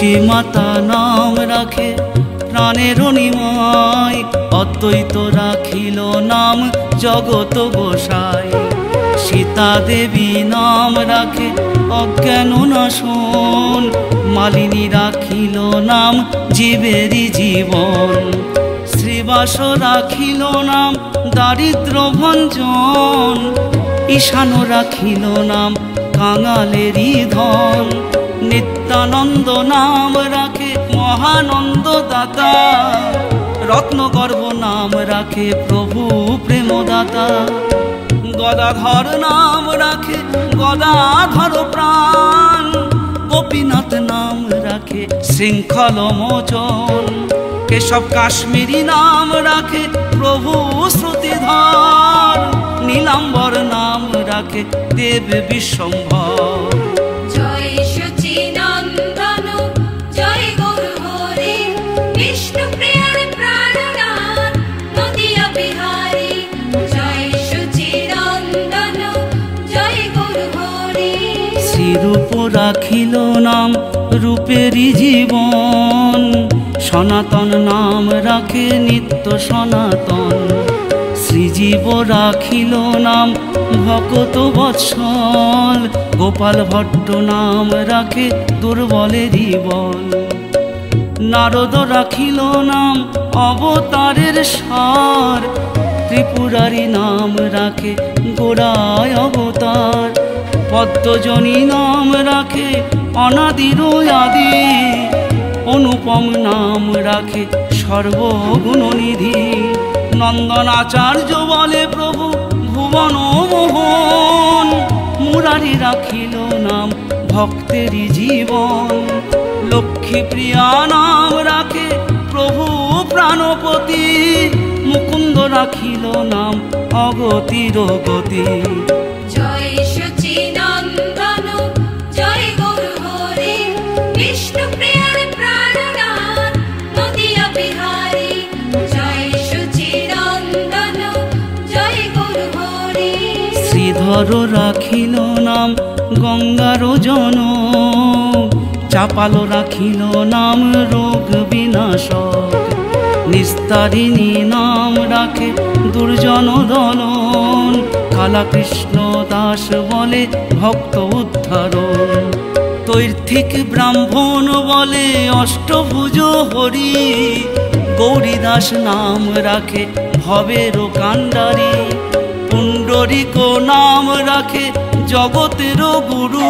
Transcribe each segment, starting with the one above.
সূচি মাতা নাম রাখে প্রাণের নিমাই, অদ্বৈত রাখিল নাম জগত গোসাই। সীতা দেবী নাম রাখে অজ্ঞান নাশন, মালিনী রাখিল নাম জীবেরই জীবন। শ্রীবাস রাখিল নাম দারিদ্র ভঞ্জন, ঈশান রাখিল নাম কাঙালেরই ধন। নিত্যানন্দ নাম রাখে মহানন্দ দাতা, রত্নগর্ভ নাম রাখে প্রভু প্রেমদাতা। গদাধর নাম রাখে গদাধর প্রাণ, গোপীনাথ নাম রাখে শৃঙ্খল মোচন। কেশব কাশ্মীরি নাম রাখে প্রভু শ্রুতিধর, নীলাম্বর নাম রাখে দেব বিশ্বম্ভর। জয় সচিনন্দন জয় গৌর হরি, বিষ্ণু প্রিয়ার প্রাণনাথ নদিয়া বিহারী। জয় সচিনন্দন জয় গৌর হরি। শ্রীরূপ রাখিল নাম রূপেরই জীবন, সনাতন নাম রাখে নিত্য সনাতন। শ্রীজীব রাখিল নাম ভকত বৎসল, গোপাল ভট্ট নাম রাখে দুর্বলেরই বল। নারদ রাখিল নাম অবতারের সার, ত্রিপুরারি নাম রাখে গোড়ায় অবতার। পদ্মজনী নাম রাখে অনাদির আদি, অনুপম নাম রাখে সর্বগুণনিধি। নন্দনাচার্য বলে প্রভু ভুবন মোহন, মুরারি রাখিল নাম ভক্তেরই জীবন। লক্ষ্মীপ্রিয়া নাম রাখে প্রভু প্রাণপতি, মুকুন্দ রাখিল নাম অগতির গতি। জয় সচিনন্দন জয় গৌর হরি, বিষ্ণু প্রিয়ার প্রাণনাথ নদিয়া বিহারী। জয় সচিনন্দন জয় গৌর হরি। শ্রীধর রাখিল নাম গঙ্গার জন, চাপাল রাখিল নাম রোগ বিনাশক। নিস্তারিণী নাম রাখে দুর্জন দলন, কালাকৃষ্ণ দাস বলে ভক্ত উদ্ধারণ। তৈর্থিক ব্রাহ্মণ বলে অষ্টভুজ হরি, গৌরীদাস নাম রাখে ভবের কাণ্ডারী। পুণ্ডরিক নাম রাখে জগতের গুরু,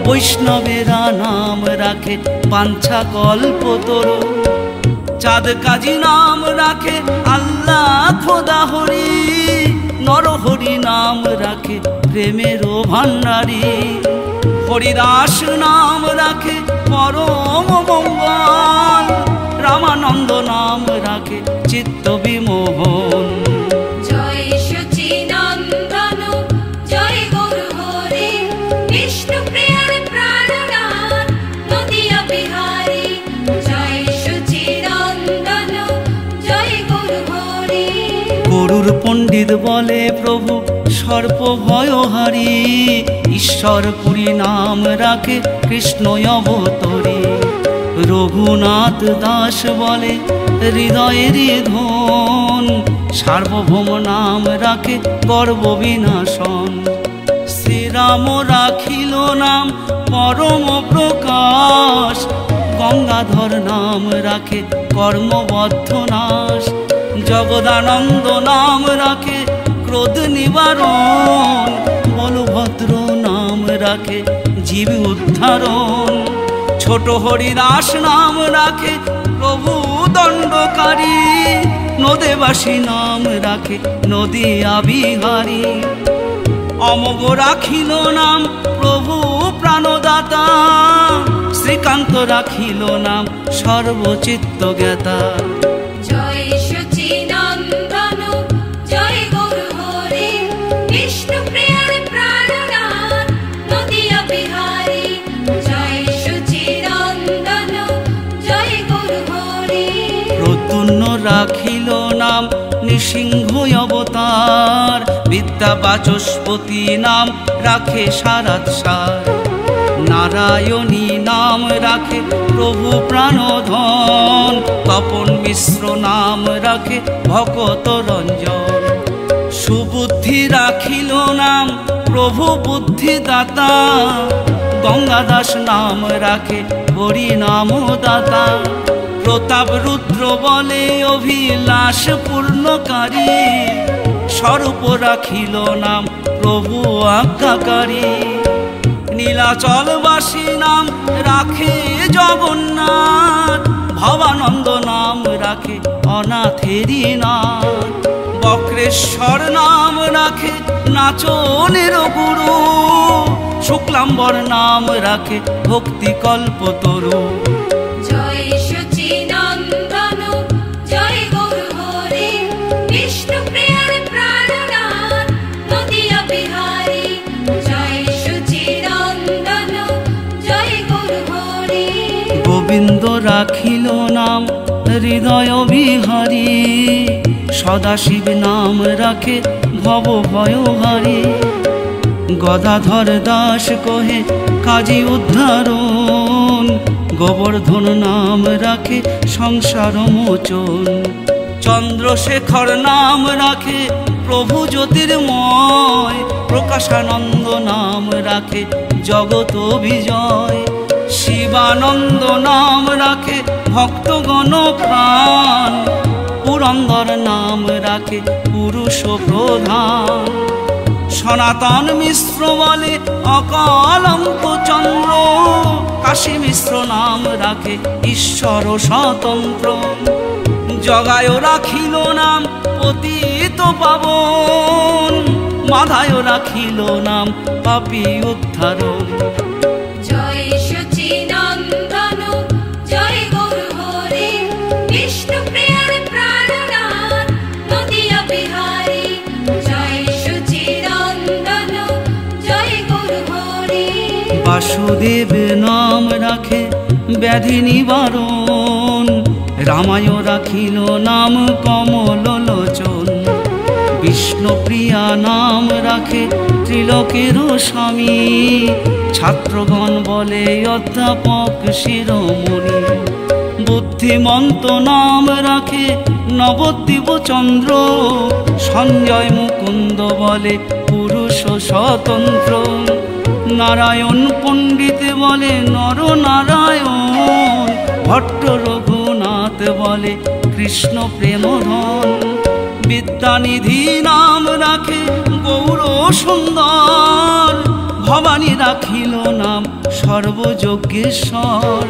বৈষ্ণবেরা নাম রাখে বাঞ্ছা কল্পতরু। চাঁদ কাজী নাম রাখে আল্লাহ খোদা হরি, নরহরি নাম রাখে প্রেমের ভান্ডারী। হরিদাস নাম রাখে পরম মঙ্গল, রামানন্দ নাম রাখে চিত্ত বিমোহন। জয় সচিনন্দন জয় গৌর হরি, বিষ্ণু প্রিয়ার প্রাণনাথ নদিয়া বিহারী। জয় সচিনন্দন জয় গৌর হরি। গরুর পণ্ডিত বলে প্রভু সর্পভয়হারী, ঈশ্বরপুরী নাম রাখে কৃষ্ণ অবতরী। রঘুনাথ দাস বলে হৃদয়েরই ধন, সার্বভৌম নাম রাখে গর্ব বিনাশন। শ্রীরাম রাখিল নাম পরম প্রকাশ, গঙ্গাধর নাম রাখে কর্মবদ্ধ নাশ। জগদানন্দ নাম রাখে ক্রোধ নিবারণ, বলভদ্র নাম রাখে জীব উদ্ধারণ। ছোট হরিদাস নাম রাখে প্রভু দণ্ডকারী, নদেবাসী নাম রাখে নদিয়া বিহারী। অমোঘ রাখিল নাম প্রভু প্রাণদাতা, শ্রীকান্ত রাখিল নাম সর্বচিত্ত জ্ঞাতা। জয় সচিনন্দন জয় গৌর হরি, বিষ্ণু প্রিয়ার প্রাণনাথ নদিয়া বিহারী। জয় সচিনন্দন জয় গৌর হরি। প্রদ্যুম্ন রাখিল নাম নৃসিংহ অবতার, বিদ্যা বাচস্পতি নাম রাখে সারাৎসার। নারায়ণী নাম রাখে প্রভু প্রাণধন, তপন মিশ্র নাম রাখে ভকত রঞ্জন। সুবুদ্ধি রাখিল নাম প্রভু বুদ্ধিদাতা, গঙ্গাদাস নাম রাখে হরি নাম দাতা। প্রতাপ রুদ্র বলে অভিলাষ পূর্ণকারী, স্বরূপ রাখিল নাম প্রভু আজ্ঞাকারী। নীলাচলবাসী নাম রাখে জগন্নাথ, ভবানন্দ নাম রাখে অনাথেরি নাথ। বক্রেশ্বর নাম রাখে নাচনের গুরু, শুক্লাম্বর নাম রাখে ভক্তি কল্পতরু। জয় সচিনন্দন জয় গৌর হরি, বিষ্ণু প্রিয়ার প্রাণনাথ নদিয়া বিহারী। জয় সচিনন্দন জয় গৌর হরি। গোবিন্দ রাখিল নাম হৃদয় বিহারী, সদাশিব নাম রাখে ভব ভয়হারী। গদাধর দাস কহে কাজী উদ্ধারণ, গোবর্ধন নাম রাখে সংসার মোচন। চন্দ্রশেখর নাম রাখে প্রভু জ্যোতির্ময়, প্রকাশানন্দ নাম রাখে জগত বিজয়। শিবানন্দ নাম রাখে ভক্তগণ প্রাণ, পুরন্দর নাম রাখে পুরুষ প্রধান। সনাতন মিশ্র বলে অকলঙ্ক চন্দ্র, কাশী মিশ্র নাম রাখে ঈশ্বর স্বতন্ত্র। জগায় রাখিল নাম পতিত পাবন, মাধায় রাখিল নাম পাপী উদ্ধারণ। জয় সচিনন্দন জয় গৌর হরি, বিষ্ণু প্রিয়ার প্রাণনাথ নদিয়া বিহারী। জয় সচিনন্দন জয় গৌর হরি। বাসুদেব নাম রাখে ব্যাধি নিবারণ, রামায় রাখিল নাম কমল লোচন। বিষ্ণুপ্রিয়া নাম রাখে ত্রিলোকের স্বামী, ছাত্রগণ বলে অধ্যাপক শিরোমণি। বুদ্ধিমন্ত নাম রাখে নবদ্বীপ চন্দ্র, সঞ্জয় মুকুন্দ বলে পুরুষ স্বতন্ত্র। নারায়ণ পণ্ডিত বলে নর নারায়ণ, ভট্ট রঘুনাথ বলে কৃষ্ণ প্রেমধন। বিদ্যানিধি নাম রাখে গৌর সুন্দর, ভবানী রাখিল নাম সর্বযজ্ঞেশ্বর।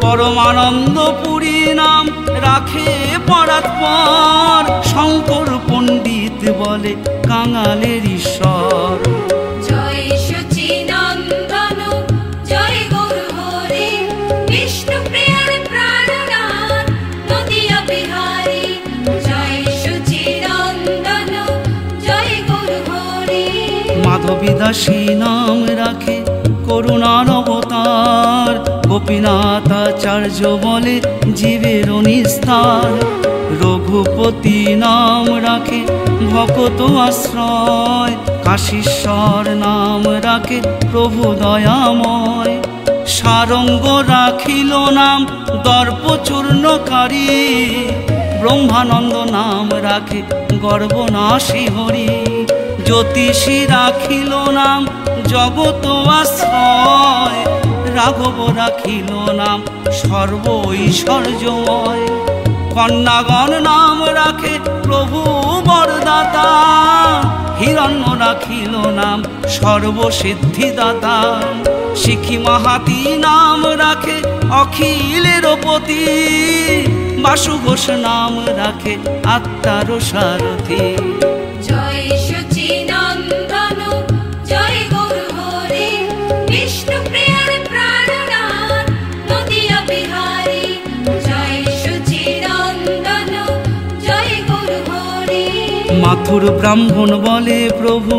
পরমানন্দ পুরী নাম রাখে পরাৎপর, শঙ্কর পণ্ডিত বলে কাঙালের ঈশ্বর। জয় সচিনন্দন জয় গৌর হরি, বিষ্ণু প্রিয়ার প্রাণনাথ নদিয়া বিহারী। জয় সচিনন্দন জয় গৌর হরি। মাধবী দাসী নাম রাখে করুণার অবতার, গোপীনাথ আচার্য বলে জীবের নিস্তার। রঘুপতি নাম রাখে ভকত আশ্রয়, কাশীশ্বর নাম রাখে প্রভু দয়াময়। সারঙ্গ রাখিল নাম দর্পচূর্ণকারী, ব্রহ্মানন্দ নাম রাখে গর্বনাশী হরি। জ্যোতিষী রাখিল নাম জগত আশ্রয়, রাঘব রাখিল নাম সর্ব ঐশ্বর্যময়। কন্যাগণ নাম রাখে প্রভু বরদাতা, হিরণ্য রাখিল নাম সর্বসিদ্ধিদাতা। শিখি মাহাতি নাম রাখে অখিলের পতি, বাসু ঘোষ নাম রাখে আত্মার সারথি। জয় সচিনন্দন জয় গৌর হরি, বিষ্ণু প্রিয়ার প্রাণনাথ নদিয়া বিহারী। জয় সচিনন্দন জয় গৌর হরি। মাথুর ব্রাহ্মণ বলে প্রভু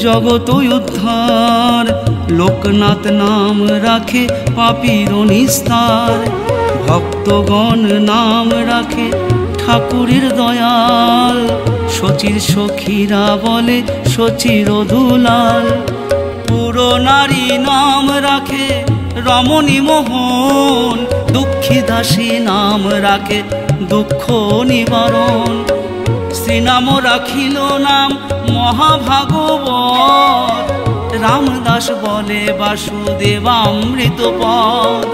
জগত উদ্ধার, লোকনাথ নাম রাখে পাপীর নিস্তার। ভক্তগণ নাম রাখে ঠাকুরের দয়াল, শচীর সখীরা বলে শচীর দুলাল। পুর পুরো নারী নাম রাখে রমণী মোহন, দুঃখী দাসী নাম রাখে দুঃখ নিবারণ। শ্রীনাম রাখিল নাম মহাভাগবত, রামদাস বলে বাসুদেবামৃত পদ।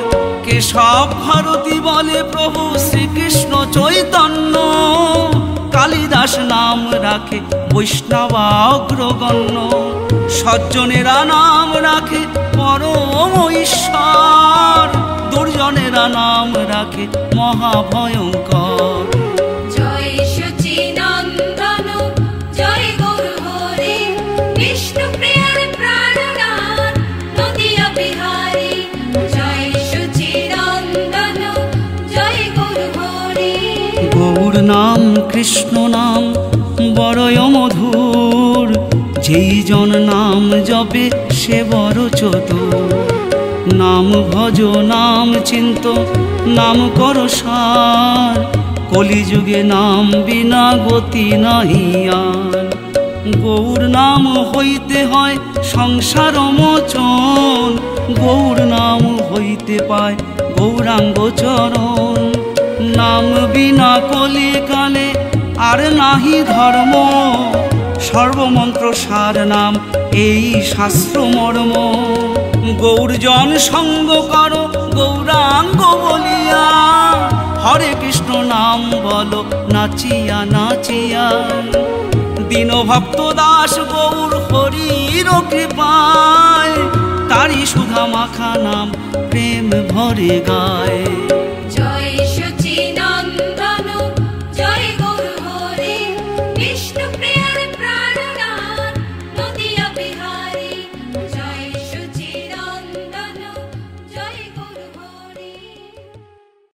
কেশব ভারতী বলে প্রভু শ্রীকৃষ্ণ চৈতন্য, কালিদাস নাম রাখে বৈষ্ণবা অগ্রগণ্য। সজ্জনেরা নাম রাখে পরম ঈশ্বর, দুর্জনেরা নাম রাখে মহাভয়ঙ্কর। জয় সচিনন্দন জয় গৌর হরি, বিষ্ণু প্রিয়ার প্রাণনাথ নদিয়া বিহারী। জয় সচিনন্দন জয় গৌর হরি। গৌর নাম কৃষ্ণ নাম বড়য় মধুর, যেই জন নাম জপে সে বড় চতুর। নাম ভজ নাম চিন্ত নাম কর সার, কলিযুগে নাম বিনা গতি নাহি আর। গৌর নাম হইতে হয় সংসার মোচন, গৌর নাম হইতে পায় গৌরাঙ্গ চরণ। নাম বিনা কলি কালে আর নাহি ধর্ম, সর্বমন্ত্র সার নাম এই শাস্ত্র মর্ম। গৌরজন সঙ্গ করো গৌরাঙ্গ বলিয়া, হরে কৃষ্ণ নাম বলো নাচিয়া নাচিয়া। দীনভক্ত দাস গৌর হরির কৃপায়, তারি সুধা মাখা নাম প্রেম ভরে গায়।